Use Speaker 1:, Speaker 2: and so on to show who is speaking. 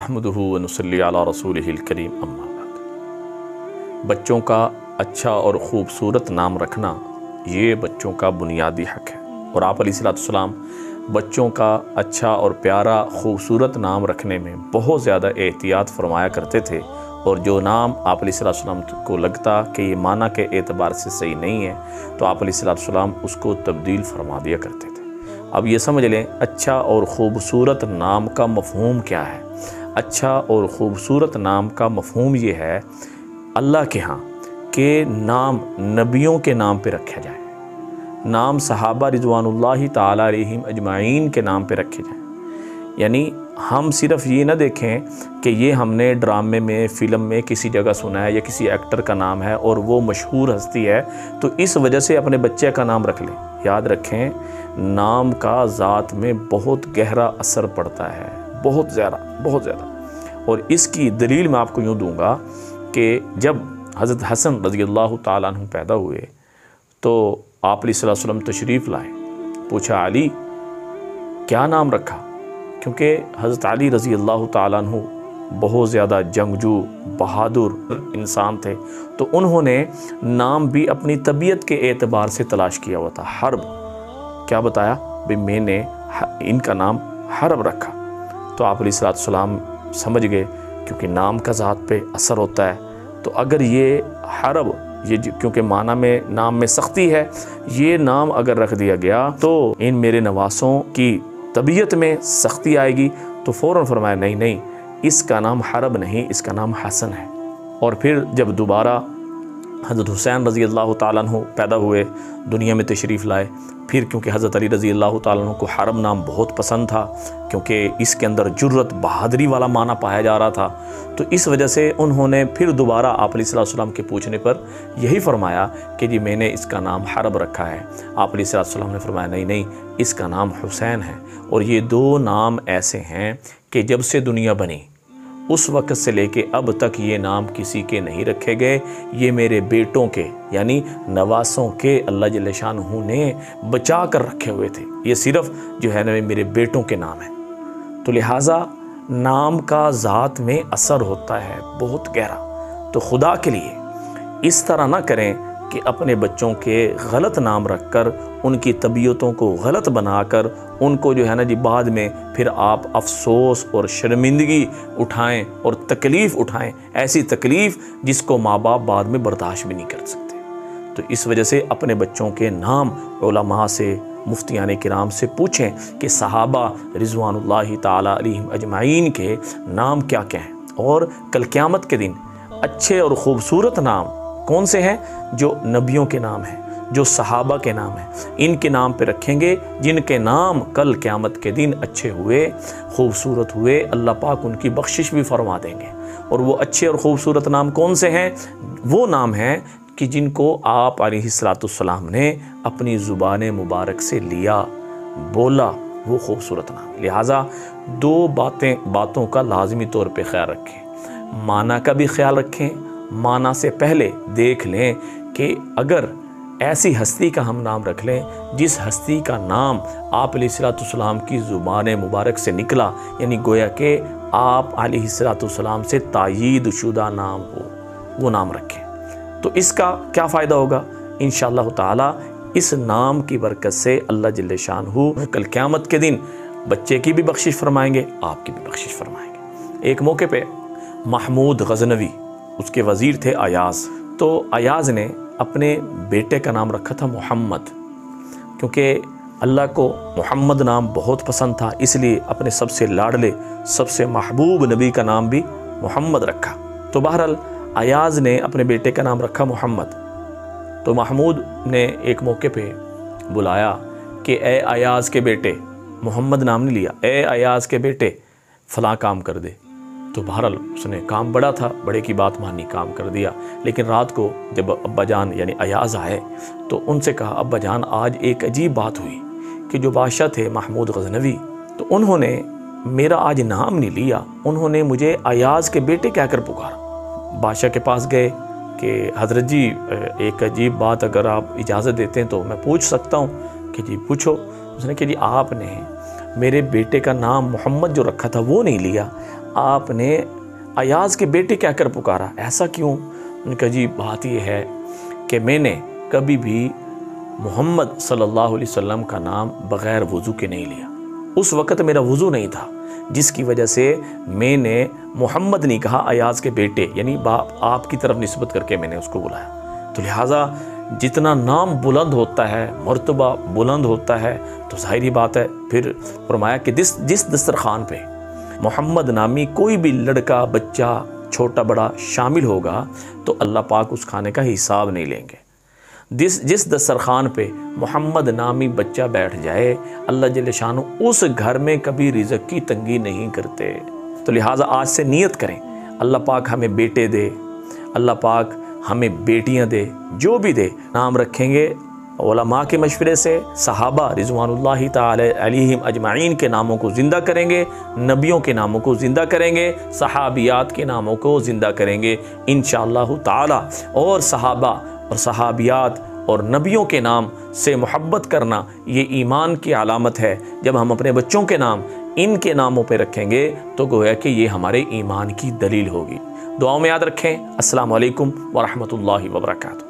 Speaker 1: नहमदुहु व नुसल्ली अला रसूलिहिल करीम अम्मा बाद। बच्चों का अच्छा और ख़ूबसूरत नाम रखना ये बच्चों का बुनियादी हक़ है और आप अलैहिस्सलाम बच्चों का अच्छा और प्यारा ख़ूबसूरत नाम रखने में बहुत ज़्यादा एहतियात फरमाया करते थे और जो नाम आप अलैहिस्सलाम को लगता कि ये माना के एतबार से सही नहीं है तो आप अलैहिस्सलाम उसको तब्दील फरमा दिया करते थे। अब ये समझ लें अच्छा और ख़ूबसूरत नाम का मफ़हूम क्या है। अच्छा और ख़ूबसूरत नाम का मफ़हूम ये है अल्लाह के यहाँ के नाम नबियों के नाम पे रखा जाए, नाम सहाबा रिज़वानुल्लाहि ताला अलैहिम अजमाइन के नाम पे रखे जाएं। यानी हम सिर्फ ये ना देखें कि ये हमने ड्रामे में फ़िल्म में किसी जगह सुना है या किसी एक्टर का नाम है और वो मशहूर हस्ती है तो इस वजह से अपने बच्चे का नाम रख लें। याद रखें नाम का ज़ात में बहुत गहरा असर पड़ता है, बहुत ज़्यादा। और इसकी दलील मैं आपको यूँ दूँगा कि जब हज़रत हसन रज़ियल्लाहु ताला अन्हु पैदा हुए तो आप अलैहिस्सलाम तशरीफ़ लाए, पूछा अली क्या नाम रखा, क्योंकि हज़रत अली रज़ियल्लाहु ताला अन्हु बहुत ज़्यादा जंगजू बहादुर इंसान थे तो उन्होंने नाम भी अपनी तबीयत के एतबार से तलाश किया हुआ था। हर्ब क्या बताया भाई मैंने इनका नाम हर्ब रखा तो आप अलैहिस्सलाम समझ गए क्योंकि नाम का ज़ात पे असर होता है। तो अगर ये हर्ब ये क्योंकि माना में नाम में सख्ती है, ये नाम अगर रख दिया गया तो इन मेरे नवासों की तबीयत में सख्ती आएगी, तो फ़ौरन फरमाया नहीं इसका नाम हरब नहीं, इसका नाम हसन है। और फिर जब दोबारा हज़रत हुसैन रज़ी अल्लाह ताला अन्हु पैदा हुए, दुनिया में तशरीफ़ लाए, फिर क्योंकि हज़रत अली रज़ी अल्लाह ताला अन्हु को हरब नाम बहुत पसंद था क्योंकि इसके अंदर जुर्रत बहादुरी वाला माना पाया जा रहा था, तो इस वजह से उन्होंने फिर दोबारा आप अलैहिस्सलाम के पूछने पर यही फरमाया कि जी मैंने इसका नाम हरब रखा है। आप अलैहिस्सलाम ने फरमाया नहीं इसका नाम हुसैन है। और ये दो नाम ऐसे हैं कि जब से दुनिया बनी उस वक़्त से लेके अब तक ये नाम किसी के नहीं रखे गए, ये मेरे बेटों के यानी नवासों के अल्लाह जल्ल शानहू ने बचा कर रखे हुए थे। ये सिर्फ़ जो है ना मेरे बेटों के नाम हैं। तो लिहाजा नाम का ज़ात में असर होता है बहुत गहरा। तो खुदा के लिए इस तरह ना करें कि अपने बच्चों के गलत नाम रखकर उनकी तबीयतों को गलत बनाकर उनको जो है ना जी बाद में फिर आप अफसोस और शर्मिंदगी उठाएं और तकलीफ़ उठाएं, ऐसी तकलीफ़ जिसको माँ बाप बाद में बर्दाश्त भी नहीं कर सकते। तो इस वजह से अपने बच्चों के नाम उलमा से मुफ्तियान किराम से पूछें कि सहाबा रिज़वानुल्लाहि ताला अलैहिम अजमाइन के नाम क्या क्या हैं। और कल क़यामत के दिन अच्छे और ख़ूबसूरत नाम कौन से हैं? जो नबियों के नाम हैं, जो सहाबा के नाम हैं, इनके नाम पे रखेंगे जिनके नाम कल क़यामत के दिन अच्छे हुए ख़ूबसूरत हुए, अल्लाह पाक उनकी बख्शिश भी फरमा देंगे। और वो अच्छे और ख़ूबसूरत नाम कौन से हैं? वो नाम हैं कि जिनको आप अलैहिस्सलाम ने अपनी ज़ुबान मुबारक से लिया, बोला, वो ख़ूबसूरत नाम। लिहाजा दो बातों का लाजमी तौर पे ख्याल रखें, माना का भी ख्याल रखें। माना से पहले देख लें कि अगर ऐसी हस्ती का हम नाम रख लें जिस हस्ती का नाम आप अलैहिस्सलाम की ज़ुबान मुबारक से निकला, यानी गोया कि आप अलैहिस्सलाम से तायीद शुदा नाम हो, वो नाम रखें। तो इसका क्या फ़ायदा होगा? इंशाअल्लाह ताला इस नाम की बरकत से अल्लाह जल्ल शानहू कल क़यामत के दिन बच्चे की भी बख्शिश फरमाएंगे, आपकी भी बख्शिश फरमाएंगे। एक मौके पे महमूद गज़नवी उसके वज़ीर थे अयाज़, तो अयाज़ ने अपने बेटे का नाम रखा था मोहम्मद, क्योंकि अल्लाह को मोहम्मद नाम बहुत पसंद था, इसलिए अपने सबसे लाडले सबसे महबूब नबी का नाम भी मोहम्मद रखा। तो बहरहाल अयाज़ ने अपने बेटे का नाम रखा मोहम्मद। तो महमूद ने एक मौके पे बुलाया कि ए अयाज़ के बेटे, मोहम्मद नाम नहीं लिया, ए अयाज़ के बेटे फ़लाँ काम कर दे। तो बहरहाल उसने काम बड़ा था, बड़े की बात मानी, काम कर दिया। लेकिन रात को जब अब्बा जान यानी अयाज़ आए तो उनसे कहा अब्बा जान आज एक अजीब बात हुई कि जो बादशाह थे महमूद गज़नवी, तो उन्होंने मेरा आज नाम नहीं लिया, उन्होंने मुझे अयाज़ के बेटे कहकर पुकारा। बादशाह के पास गए कि हज़रत जी एक अजीब बात, अगर आप इजाज़त देते हैं तो मैं पूछ सकता हूँ? कि जी पूछो। उसने कहा जी आपने मेरे बेटे का नाम मोहम्मद जो रखा था वो नहीं लिया, आपने अयाज के बेटे कहकर पुकारा, ऐसा क्यों? उनका जी बात यह है कि मैंने कभी भी मोहम्मद सल्लल्लाहु अलैहि वसल्लम का नाम बग़ैर वज़ू के नहीं लिया। उस वक़्त मेरा वज़ू नहीं था, जिसकी वजह से मैंने मोहम्मद नहीं कहा, अयाज के बेटे यानी बाप आपकी तरफ निस्बत करके मैंने उसको बुलाया। तो लिहाजा जितना नाम बुलंद होता है, मर्तबा बुलंद होता है, तो ज़ाहिरी बात है फिर फरमाया कि जिस दस्तरखान पे मोहम्मद नामी कोई भी लड़का बच्चा छोटा बड़ा शामिल होगा तो अल्लाह पाक उस खाने का हिसाब नहीं लेंगे। जिस दस्तरखान पे मोहम्मद नामी बच्चा बैठ जाए, अल्लाह जल्ल शानु उस घर में कभी रिज़्क़ की तंगी नहीं करते। तो लिहाजा आज से नियत करें, अल्लाह पाक हमें बेटे दे, अल्लाह पाक हमें बेटियां दे, जो भी दे। नाम रखेंगे उलमा के मशवरे से, सहाबा रिज़वानुल्लाहि ताला अलैहिम अजमाइन के नामों को ज़िंदा करेंगे, नबियों के नामों को ज़िंदा करेंगे, सहाबियात के नामों को ज़िंदा करेंगे इंशाअल्लाह ताला। और सहाबा और सहाबियात और नबियों के नाम से मोहब्बत करना ये ईमान की अलामत है। जब हम अपने बच्चों के नाम इनके नामों पे रखेंगे तो गोया कि ये हमारे ईमान की दलील होगी। दुआओं में याद रखें। अस्सलामु अलैकुम व रहमतुल्लाहि व बरकातुहू।